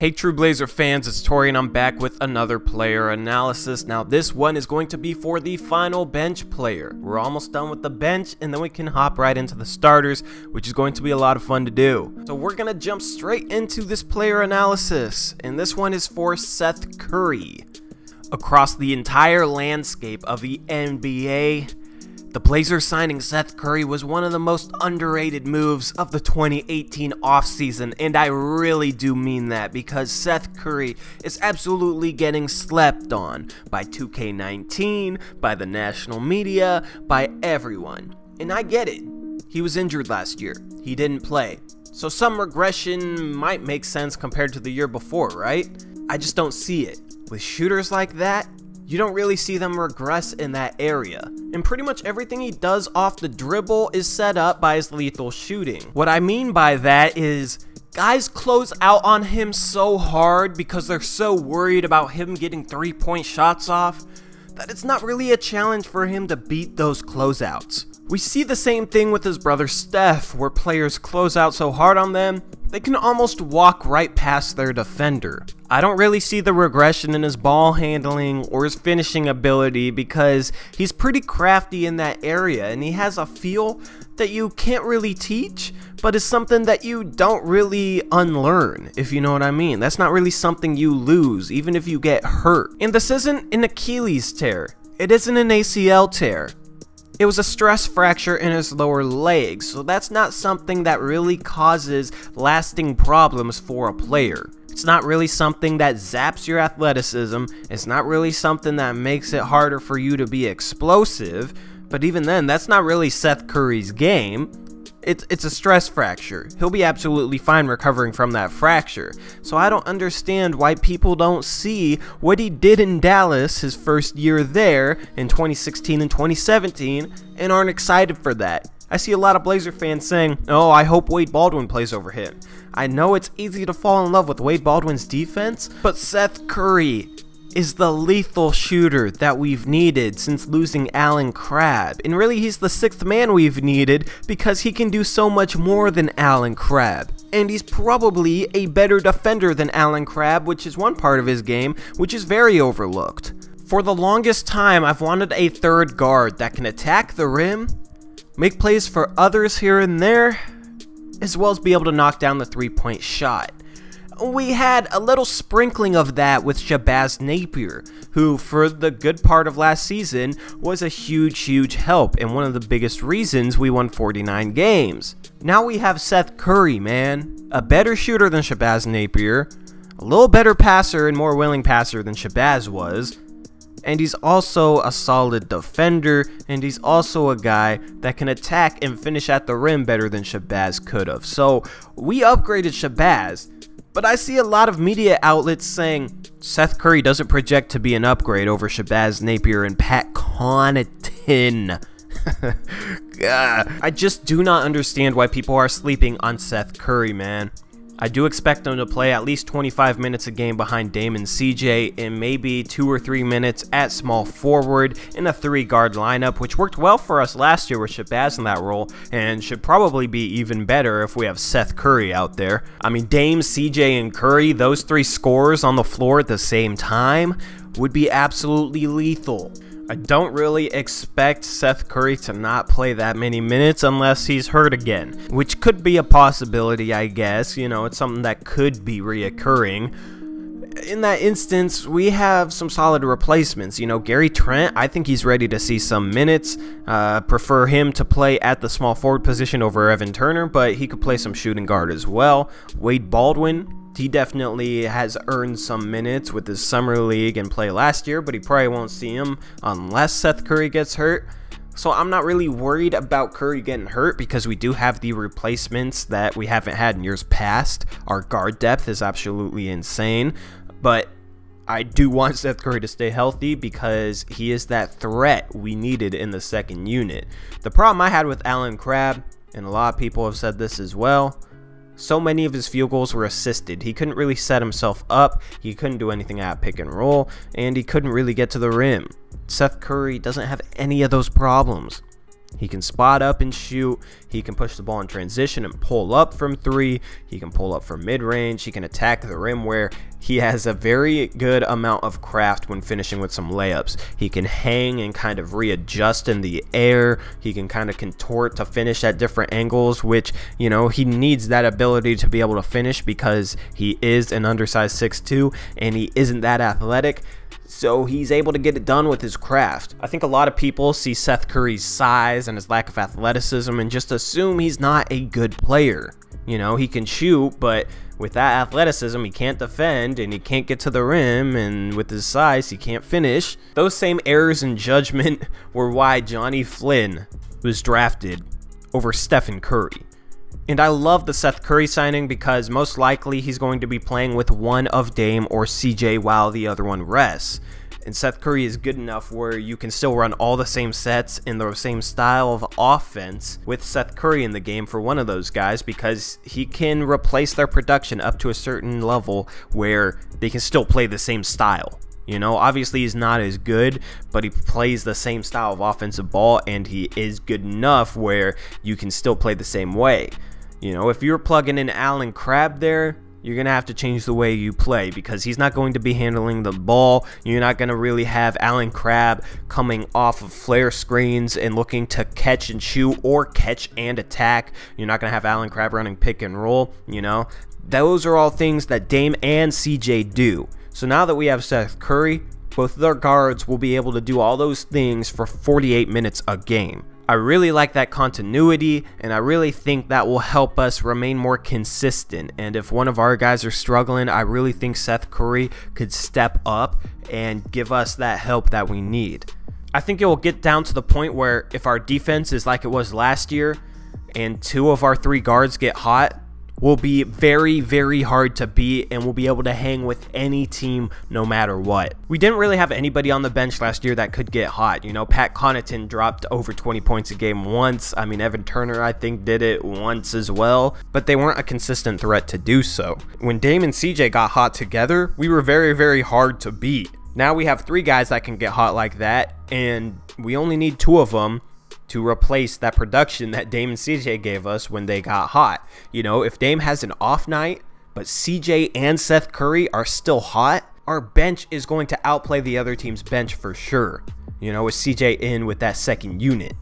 Hey True Blazer fans, it's Torey and I'm back with another player analysis. Now this one is going to be for the final bench player. We're almost done with the bench and then we can hop right into the starters, which is going to be a lot of fun to do. So we're going to jump straight into this player analysis, and this one is for Seth Curry. Across the entire landscape of the NBA, the Blazers signing Seth Curry was one of the most underrated moves of the 2018 offseason, and I really do mean that because Seth Curry is absolutely getting slept on by 2K19, by the national media, by everyone. And I get it. He was injured last year. He didn't play. So some regression might make sense compared to the year before, right? I just don't see it. With shooters like that, you don't really see them regress in that area. And pretty much everything he does off the dribble is set up by his lethal shooting. What I mean by that is, guys close out on him so hard because they're so worried about him getting 3-point shots off that it's not really a challenge for him to beat those closeouts. We see the same thing with his brother Steph, where players close out so hard on them, they can almost walk right past their defender. I don't really see the regression in his ball handling or his finishing ability because he's pretty crafty in that area and he has a feel that you can't really teach, but it's something that you don't really unlearn, if you know what I mean. That's not really something you lose, even if you get hurt. And this isn't an Achilles tear. It isn't an ACL tear. It was a stress fracture in his lower leg, so that's not something that really causes lasting problems for a player. It's not really something that zaps your athleticism. It's not really something that makes it harder for you to be explosive, but even then, that's not really Seth Curry's game. It's a stress fracture. He'll be absolutely fine recovering from that fracture. So I don't understand why people don't see what he did in Dallas his first year there in 2016 and 2017 and aren't excited for that. I see a lot of Blazer fans saying, "Oh, I hope Wade Baldwin plays over him." I know it's easy to fall in love with Wade Baldwin's defense, but Seth Curry is the lethal shooter that we've needed since losing Allen Crabbe. And really, he's the sixth man we've needed because he can do so much more than Allen Crabbe. And he's probably a better defender than Allen Crabbe, which is one part of his game, which is very overlooked. For the longest time, I've wanted a third guard that can attack the rim, make plays for others here and there, as well as be able to knock down the three-point shot. We had a little sprinkling of that with Shabazz Napier, who for the good part of last season was a huge help and one of the biggest reasons we won 49 games. Now we have Seth Curry, man. A better shooter than Shabazz Napier, a little better passer and more willing passer than Shabazz was, and he's also a solid defender, and he's also a guy that can attack and finish at the rim better than Shabazz could have. So we upgraded Shabazz. But I see a lot of media outlets saying Seth Curry doesn't project to be an upgrade over Shabazz Napier and Pat Connaughton. I just do not understand why people are sleeping on Seth Curry, man. I do expect him to play at least 25 minutes a game behind Dame and CJ and maybe 2 or 3 minutes at small forward in a 3-guard lineup, which worked well for us last year with Shabazz in that role and should probably be even better if we have Seth Curry out there. I mean, Dame, CJ, and Curry, those 3 scorers on the floor at the same time would be absolutely lethal. I don't really expect Seth Curry to not play that many minutes unless he's hurt again, which could be a possibility, I guess. You know, it's something that could be reoccurring. In that instance, we have some solid replacements. You know, Gary Trent, I think he's ready to see some minutes. Prefer him to play at the small forward position over Evan Turner, but he could play some shooting guard as well. Wade Baldwin, he definitely has earned some minutes with his summer league and play last year, but he probably won't see him unless Seth Curry gets hurt. So I'm not really worried about Curry getting hurt because we do have the replacements that we haven't had in years past. Our guard depth is absolutely insane, but I do want Seth Curry to stay healthy because he is that threat we needed in the second unit. The problem I had with Allen Crabbe, and a lot of people have said this as well, so many of his field goals were assisted. He couldn't really set himself up, he couldn't do anything at pick and roll, and he couldn't really get to the rim. Seth Curry doesn't have any of those problems. He can spot up and shoot. He can push the ball in transition and pull up from 3. He can pull up from mid-range. He can attack the rim, where he has a very good amount of craft when finishing with some layups. He can hang and kind of readjust in the air. He can kind of contort to finish at different angles, which, you know, he needs that ability to be able to finish because he is an undersized 6'2", and he isn't that athletic. So he's able to get it done with his craft. I think a lot of people see Seth Curry's size and his lack of athleticism and just assume he's not a good player. You know, he can shoot, but with that athleticism, he can't defend and he can't get to the rim, and with his size, he can't finish. Those same errors in judgment were why Johnny Flynn was drafted over Stephen Curry. And I love the Seth Curry signing because most likely he's going to be playing with one of Dame or CJ while the other one rests. And Seth Curry is good enough where you can still run all the same sets in the same style of offense with Seth Curry in the game for one of those guys, because he can replace their production up to a certain level where they can still play the same style. You know, obviously he's not as good, but he plays the same style of offensive ball, and he is good enough where you can still play the same way. You know, if you're plugging in Allen Crabbe there, you're going to have to change the way you play, because he's not going to be handling the ball. You're not going to really have Allen Crabbe coming off of flare screens and looking to catch and shoot or catch and attack. You're not going to have Allen Crabbe running pick and roll, you know. Those are all things that Dame and CJ do. So now that we have Seth Curry, both of their guards will be able to do all those things for 48 minutes a game. I really like that continuity, and I really think that will help us remain more consistent. And if one of our guys are struggling, I really think Seth Curry could step up and give us that help that we need. I think it will get down to the point where if our defense is like it was last year and 2 of our 3 guards get hot, will be very, very hard to beat, and we'll be able to hang with any team no matter what. We didn't really have anybody on the bench last year that could get hot. You know, Pat Connaughton dropped over 20 points a game once. I mean, Evan Turner, I think, did it once as well, but they weren't a consistent threat to do so. When Dame and CJ got hot together, we were very, very hard to beat. Now we have 3 guys that can get hot like that, and we only need 2 of them to replace that production that Dame and CJ gave us when they got hot. You know, if Dame has an off night, but CJ and Seth Curry are still hot, our bench is going to outplay the other team's bench for sure. You know, with CJ in with that second unit.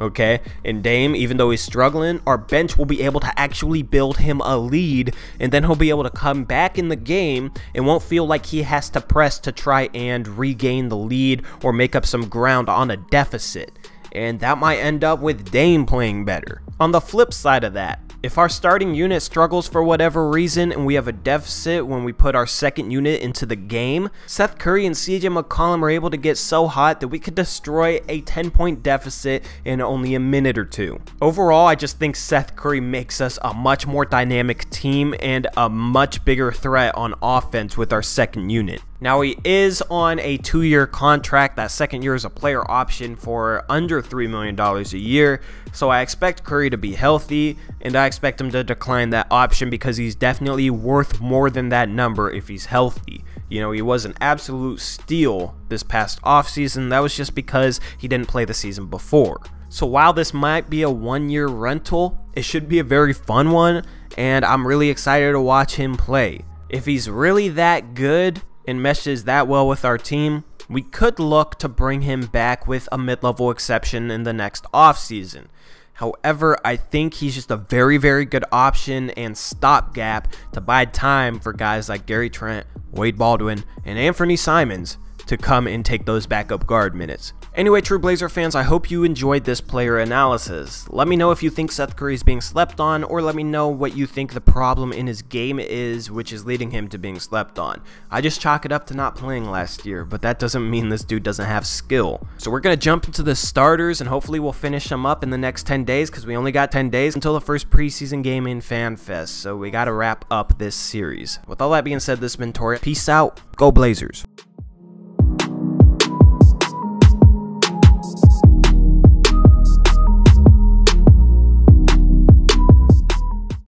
Okay, and Dame, even though he's struggling, our bench will be able to actually build him a lead, and then he'll be able to come back in the game and won't feel like he has to press to try and regain the lead or make up some ground on a deficit. And that might end up with Dame playing better. On the flip side of that, if our starting unit struggles for whatever reason and we have a deficit when we put our second unit into the game, Seth Curry and CJ McCollum are able to get so hot that we could destroy a 10-point deficit in only a minute or 2. Overall, I just think Seth Curry makes us a much more dynamic team and a much bigger threat on offense with our second unit. Now, he is on a 2-year contract. That second year is a player option for under $3 million a year. So I expect Curry to be healthy, and I expect him to decline that option because he's definitely worth more than that number if he's healthy. You know, he was an absolute steal this past offseason. That was just because he didn't play the season before. So while this might be a 1-year rental, it should be a very fun one, and I'm really excited to watch him play. If he's really that good and meshes that well with our team, we could look to bring him back with a mid-level exception in the next offseason. However, I think he's just a very, very good option and stopgap to buy time for guys like Gary Trent, Wade Baldwin, and Anthony Simons to come and take those backup guard minutes. Anyway, true Blazer fans, I hope you enjoyed this player analysis. Let me know if you think Seth Curry is being slept on, or let me know what you think the problem in his game is, which is leading him to being slept on. I just chalk it up to not playing last year, but that doesn't mean this dude doesn't have skill. So we're going to jump into the starters, and hopefully we'll finish them up in the next 10 days, because we only got 10 days until the first preseason game in FanFest, so we got to wrap up this series. With all that being said, this has been Torey. Peace out. Go Blazers.